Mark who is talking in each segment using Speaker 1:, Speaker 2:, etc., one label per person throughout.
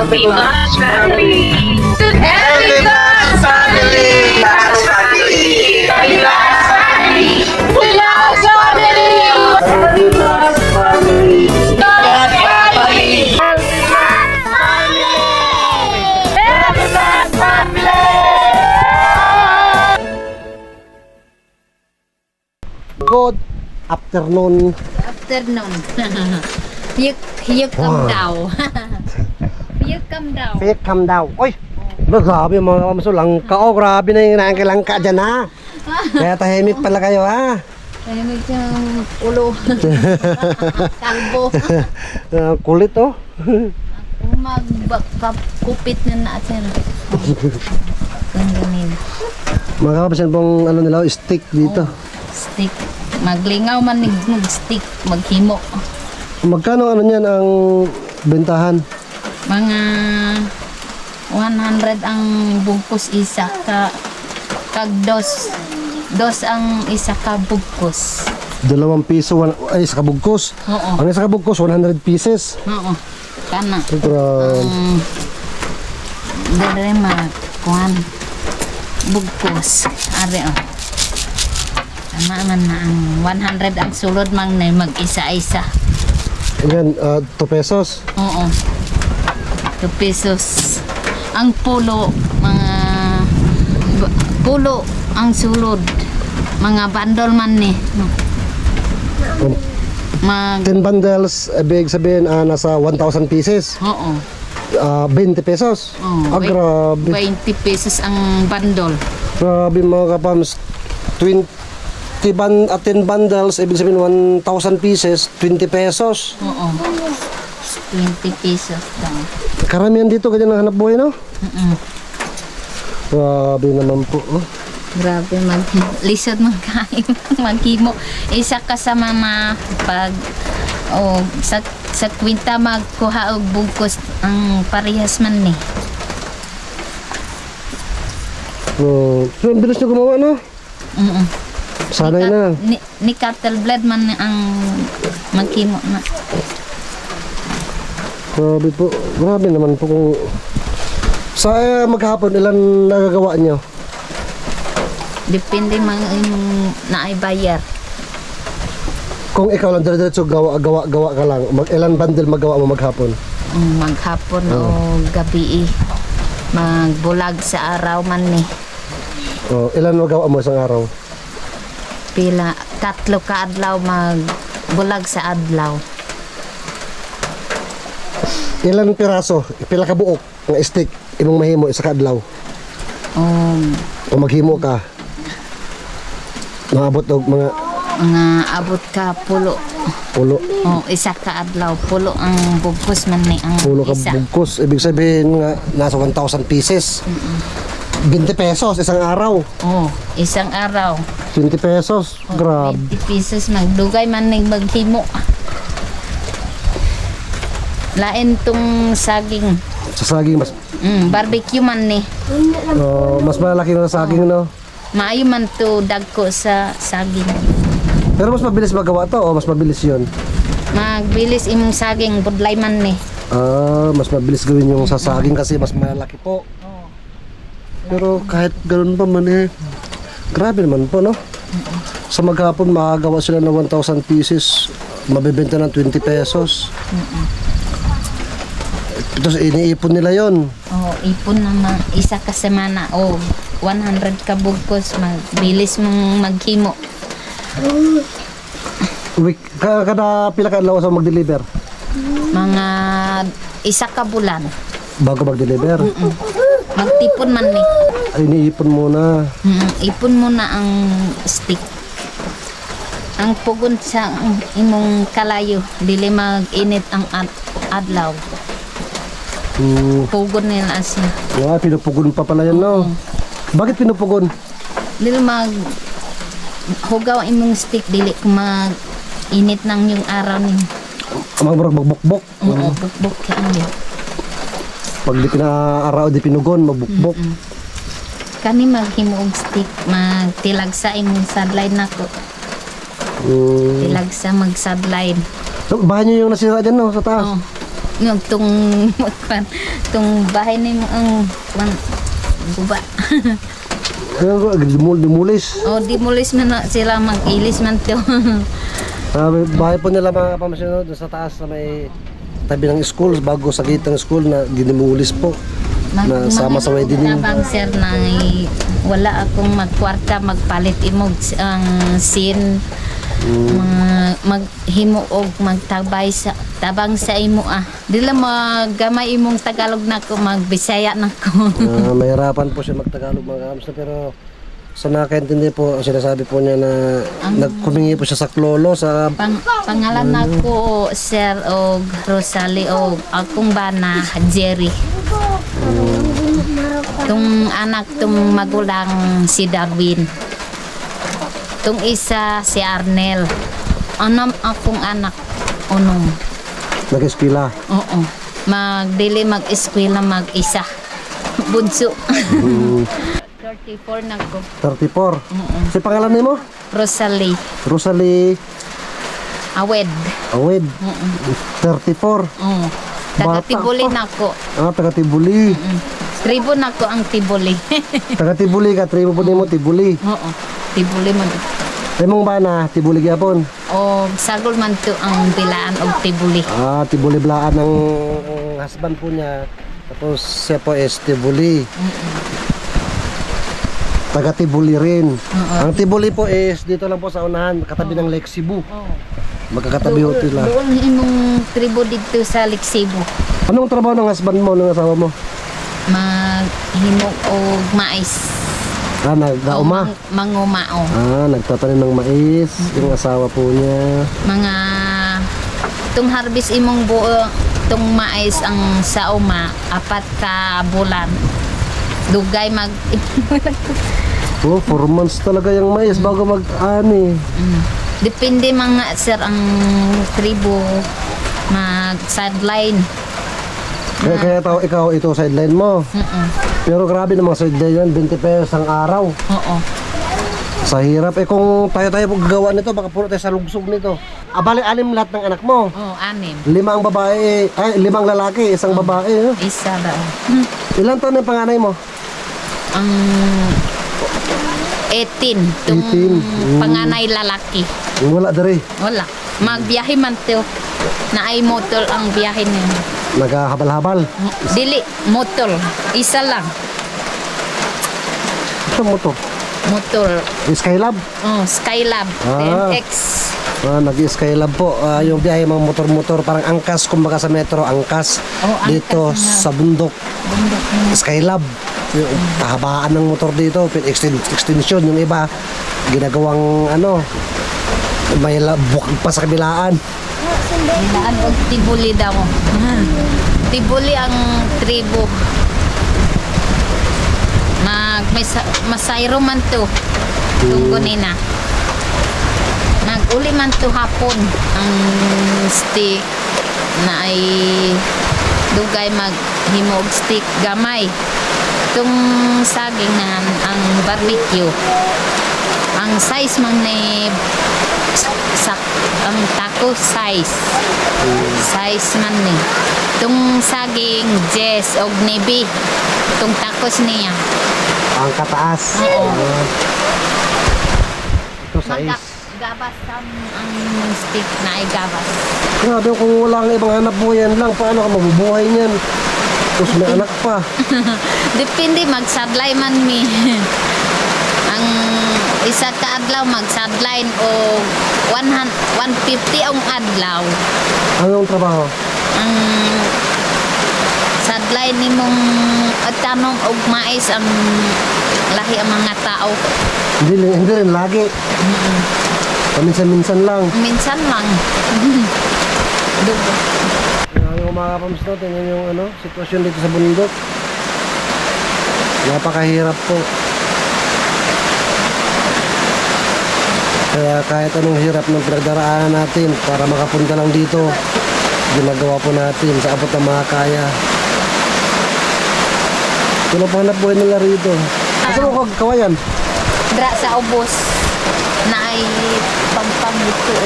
Speaker 1: Happy Blast Family! Happy Blast Family! Blast Family! Happy Blast Family! Blast Family! Happy Blast Family! Blast Family! Happy Blast Family! Happy Blast Family!
Speaker 2: Good afternoon.
Speaker 3: Afternoon. Hiyok come down. Hiyok come down.
Speaker 2: Fake cam daw. Oy! Grabe mga kamasulang ka. Oh, grabe na yung langka dyan ha. Kaya tahimik pala kayo ha.
Speaker 3: Ay, may siyang ulo. Kalbo.
Speaker 2: Kulit oh.
Speaker 3: Magkupit na natin. Ganganin.
Speaker 2: Mga kapasin pong ano nila, stick dito.
Speaker 3: Stick. Maglingaw man mag-stick. Maghimo.
Speaker 2: Magkano ano niyan ang bentahan?
Speaker 3: Mga 100 ang bungkus isa ka dos ang isa ka bungkus.
Speaker 2: 2 piso, ay isa kabugkos.
Speaker 3: Oo.
Speaker 2: Ang isa kabugkos, 100 pieces.
Speaker 3: Oo. Kana.
Speaker 2: Grabe.
Speaker 3: Dere kuan bugkos. Are oh. Tama man na ang 100 ang sulod mang na mag-isa-isa.
Speaker 2: Yan, 2 pesos.
Speaker 3: Oo. 2 pesos. Ang pulo, mga pulo ang sulod. Mga bandol man ni. Mag
Speaker 2: 10 bundles, ibig sabihin nasa 1,000 pieces.
Speaker 3: Oo.
Speaker 2: 20 pesos.
Speaker 3: Oo.
Speaker 2: Grabe.
Speaker 3: 20 pesos ang bandol.
Speaker 2: Grabe mga kapams. 10 bundles, ibig sabihin 1,000 pieces, 20 pesos.
Speaker 3: Oo. 20 pesos daw.
Speaker 2: Karamihan dito ganyan ang hanap buhay, no? Grabe naman po. Oh.
Speaker 3: Grabe lisod magkain maghimo. Isa kasama na pag sa kwinta magkuha og bugkos ang parehas man ni.
Speaker 2: So, ang bilis nyo gumawa, no? Sanay na.
Speaker 3: Ni cattle blood man ang maghimo na.
Speaker 2: Grabe po. Grabe naman po kung... Sa maghapon, ilan nagagawa nyo?
Speaker 3: Depende man imong naaybayar.
Speaker 2: Kung ikaw lang diretso gawa ka lang, ilan bundle magawa mo maghapon?
Speaker 3: Maghapon o gabi magbulag sa araw man ni.
Speaker 2: Ilan magawa mo isang araw?
Speaker 3: Pila 3 ka adlaw magbulag sa adlaw.
Speaker 2: Ilan piraso, pila ka buok ng stick imong mahimo isa ka adlaw? O maghimo ka? Maabot og mga
Speaker 3: abot ka pulo. Isa ka adlaw pulo ang bugkos man ni ang
Speaker 2: pulo ka
Speaker 3: isa.
Speaker 2: bugkos, ibig sabihin nga nasa 1,000 pieces. 20 pesos isang araw.
Speaker 3: Isang araw.
Speaker 2: 20 pesos. Grabe.
Speaker 3: 20 pesos magdugay man ning maghimo. Lain tong saging.
Speaker 2: Sa saging mas
Speaker 3: Barbecue man ni.
Speaker 2: mas malaki na sa saging, no?
Speaker 3: Maayo man to dagko sa saging.
Speaker 2: Pero mas mabilis magawa to o mas mabilis 'yon?
Speaker 3: Magbilis imong saging budlay man ni.
Speaker 2: Mas mabilis gawin yung sa saging kasi mas malaki po. Pero kahit ganoon pa man grabe naman po, no? Sa maghapon makagawa sila ng 1,000 pieces, mabebenta ng 20 pesos. Tapos iniipon nila yon.
Speaker 3: Ipon naman isa ka semana 100 ka bugkos magbilis mong maghimo.
Speaker 2: Kada pila ka adlaw sa mag-deliver?
Speaker 3: Mga isa ka bulan.
Speaker 2: Bago mag-deliver?
Speaker 3: Magtipon man ni.
Speaker 2: Iniipon muna.
Speaker 3: Ipon mo na ang stick. Ang pugon sa imong kalayo dili mag-init ang adlaw. Pugon nila siya.
Speaker 2: Pinupugon pa pala yan, no? Bakit pinupugon?
Speaker 3: Dili mag hugaw imong stick dili ko mag init nang yung araw ni.
Speaker 2: Magbukbok.
Speaker 3: Bukbok ka ano.
Speaker 2: Pag di pinaaraw, di pinugon, magbukbok.
Speaker 3: Kani maghimo og stick magtilag sa imong sideline nako. Tilag sa mag-sideline.
Speaker 2: So, bahan nyo yung nasira dyan, no? Sa taas.
Speaker 3: yung tung bahay ni mo ang guba.
Speaker 2: Kaya dimulis.
Speaker 3: O dimulis man na sila mag-ilis man to.
Speaker 2: Bahay po nila mga kapamasin doon sa taas na may tabi ng school, bago sa gate ng school na dinimulis po. Na sama sa wedding.
Speaker 3: Tabang sir na wala akong magkwarta magpalit imog ang sin maghimo og magtabay sa tabang sa imo dila magamay imong Tagalog nako magbisaya nako.
Speaker 2: Mahirapan po siya magtagalog mga kapamasin pero sa nakaintindi po sinasabi po niya na nagkumingi po siya sa klolo sa
Speaker 3: pangalan nako sir og Rosalie og akong bana Jerry. Tung anak tung magulang si Darwin. Tung isa si Arnel. Anam akong anak unom.
Speaker 2: nag-eskwela.
Speaker 3: Oo. Magdili mag-eskwela mag-isa. Bunso. 34 na ko.
Speaker 2: 34. Si pangalan ni mo?
Speaker 3: Rosalie.
Speaker 2: Rosalie
Speaker 3: Awed.
Speaker 2: Awed. 34.
Speaker 3: Oo. Taga
Speaker 2: Bata
Speaker 3: Tibuli
Speaker 2: pa.
Speaker 3: na ko.
Speaker 2: Taga Tibuli.
Speaker 3: Tribo na ko ang Tibuli.
Speaker 2: Taga Tibuli ka, tribo po nimo Tibuli.
Speaker 3: Oo. Tibuli man.
Speaker 2: Imong bana, Tibuli gyapon.
Speaker 3: O sagol man to ang bilaan og Tibuli.
Speaker 2: Tibuli blaan ng husband po niya. Tapos siya po is Tibuli. Taga Tibuli rin. Ang Tibuli po is dito lang po sa unahan, katabi ng Lake Cebu. Magkakatabi ho sila.
Speaker 3: Doon imong tribo dito sa Lixibo.
Speaker 2: Anong trabaho ng husband mo, ng asawa mo?
Speaker 3: Maghimo og mais.
Speaker 2: Naggauma.
Speaker 3: Mangumao.
Speaker 2: Nagtatanim ng mais. Yung asawa po niya.
Speaker 3: Mga tung harvest imong buo tung mais ang sa uma 4 ka bulan. Dugay mag
Speaker 2: 4 months talaga yung mais bago mag-ani.
Speaker 3: Depende mga sir ang tribo mag sideline.
Speaker 2: Kaya ikaw ito sideline mo. Pero grabe namang sideline yan, 20 pesos ang araw.
Speaker 3: Oo.
Speaker 2: Sa hirap. Kung tayo gagawa nito, baka puro tayo sa lugsog nito. Bali, 6 lahat ng anak mo.
Speaker 3: Oo, 6.
Speaker 2: 5 ang babae, 5 lalaki, 1 babae.
Speaker 3: Isa daw.
Speaker 2: Ilan taon ang panganay mo?
Speaker 3: Ang 18. Tung
Speaker 2: 18.
Speaker 3: panganay lalaki.
Speaker 2: Wala dari.
Speaker 3: Wala. Magbiyahe man to. Na ay motor ang biyahe niya.
Speaker 2: Naghahabal-habal.
Speaker 3: Dili, motor. Isa lang.
Speaker 2: Ito mo to.
Speaker 3: Motor.
Speaker 2: Skylab.
Speaker 3: Skylab.
Speaker 2: Ah.
Speaker 3: 10X.
Speaker 2: Nag-skylab po. Yung biyahe mga motor-motor, parang angkas, kumbaga sa metro, angkas.
Speaker 3: Angkas
Speaker 2: Dito
Speaker 3: nga.
Speaker 2: sa bundok.
Speaker 3: Bundok niya.
Speaker 2: Skylab. Yung kahabaan ng motor dito, extension. Yung iba, ginagawang may bukag pa sa kabilaan.
Speaker 3: Bilaan og Tibuli daw. Tibuli ang tribo. Masayro man to. Tunggo nina. Nag-uli man to hapon ang stick na ay dugay maghimog stick gamay. Tung saging na ang barbecue. Ang size man ni ang taco size man ni tung saging Jess og Nibi tung tacos niya
Speaker 2: Ang kataas. Ito size.
Speaker 3: gabas ang stick na ay gabas.
Speaker 2: Grabe, kung wala kang ibang hanap buhay yan lang, paano ka mabubuhay niyan? Tapos may anak pa.
Speaker 3: Depende magsadlay man mi. Ang isa ka adlaw magsadline o 150 ang adlaw.
Speaker 2: Anong trabaho?
Speaker 3: Ang sadlay nimong tanong og mais ang lahi ang mga tao.
Speaker 2: Hindi rin lagi. Paminsan-minsan lang.
Speaker 3: Minsan lang. Dugo.
Speaker 2: Yung mga kapams no, tingnan yung sitwasyon dito sa bundok. Napakahirap po. Kaya kahit anong hirap ng pinagdaraanan natin para makapunta lang dito, ginagawa po natin sa abot ng mga kaya. Ito na panganap buhay nila rito. Kasi mo kawayan?
Speaker 3: Dra sa ubos na ay pagpamito.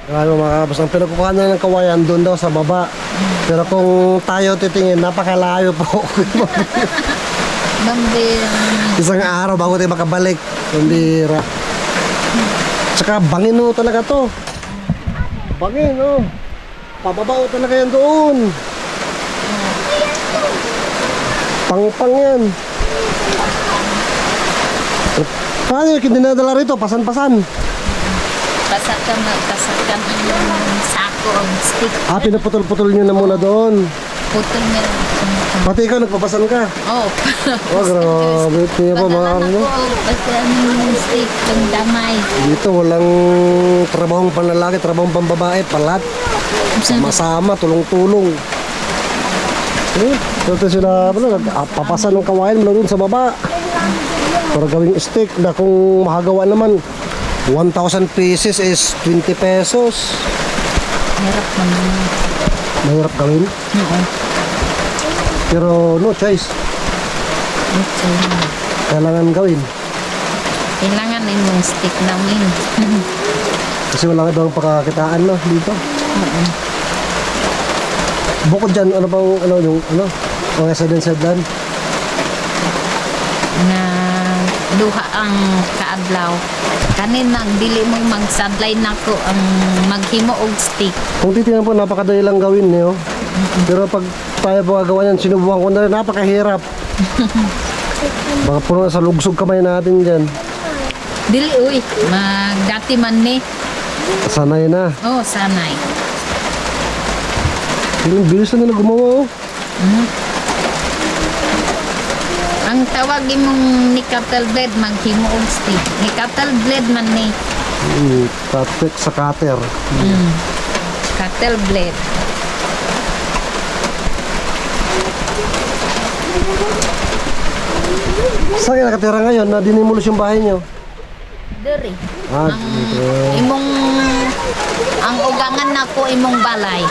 Speaker 2: Ano mga kabos, ang pinagkukuha na ng kawayan doon daw sa baba. Pero kung tayo titingin, napakalayo po.
Speaker 3: Bambir.
Speaker 2: Isang araw bago tayo makabalik. Kumbira. Tsaka bangin o talaga to. Bangin o. Pababa o talaga yan doon. Pang-pang yan. Paano yung dinadala rito? Pasan-pasan.
Speaker 3: Pasakan ang sako ang stick.
Speaker 2: Ah, pinaputol-putol nyo na muna doon.
Speaker 3: Putol meron.
Speaker 2: Pati ikaw, nagpapasan ka.
Speaker 3: Oh.
Speaker 2: Oh, grabe. Tingnan po mga
Speaker 3: Pagkakan
Speaker 2: ano.
Speaker 3: ako, basta ang stick, ang damay.
Speaker 2: Dito walang trabahong panlalaki, trabahong pambabae, palat. Masama, tulong-tulong. Ito sila, papasan ng kawain mula dun sa baba. Para gawing stick na kung makagawa naman, 1,000 pieces is 20 pesos.
Speaker 3: Hirap naman.
Speaker 2: Mahirap gawin.
Speaker 3: Oo.
Speaker 2: Pero no choice.
Speaker 3: Okay.
Speaker 2: Kailangan gawin.
Speaker 3: Kailangan yung stick namin.
Speaker 2: Kasi wala ibang pagkakitaan no, dito. Bukod dyan, ano bang, yung mga sedlan?
Speaker 3: Na duha ang kaadlaw. Kanin nang dili mo magsadlay nako ang maghimo og stick.
Speaker 2: Kung titingnan po, napakadali lang gawin niyo. Pero pag tayo po gagawa yan, sinubukan ko na rin, napakahirap. Baka puno sa lugsog kamay natin dyan.
Speaker 3: Dili uy, magdati man ni.
Speaker 2: Sanay na.
Speaker 3: Oh, sanay.
Speaker 2: Yung bilis na nila gumawa oh.
Speaker 3: Ang tawag imong ni cattle blade maghimo og stick. Ni cattle blade man ni.
Speaker 2: Katek sa cutter.
Speaker 3: Cattle blade.
Speaker 2: Saan kayo nakatira ngayon na dinimulos yung bahay niyo?
Speaker 3: Diri.
Speaker 2: Ah,
Speaker 3: Ang
Speaker 2: dito.
Speaker 3: imong ang ugangan nako imong balay.